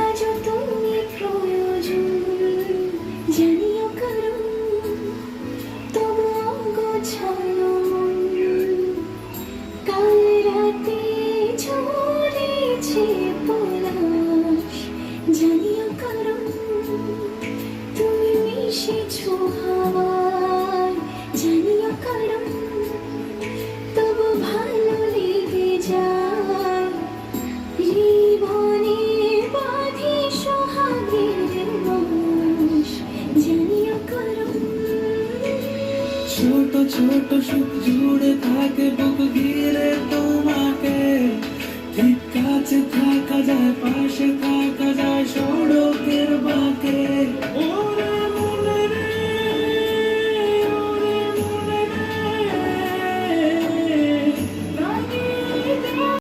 আজও তুমি প্রয়োজন জানিও কারণ, তবু অগোছালো মন। কাল রাতে ঝরেছে পলাশ জানিও কারণ, তুমি মিশেছো হাওয়ায় জানিও কারণ, তবু ভালো লেগে যায়। জীবনে বাঁধি সোহাগের বাঁশ জানিও কারণ। ছোট ছোট সুখ জুড়ে থাকে বুক ঘিরে তোমাকে, ঠিক কাছে থাকা যায় পাশে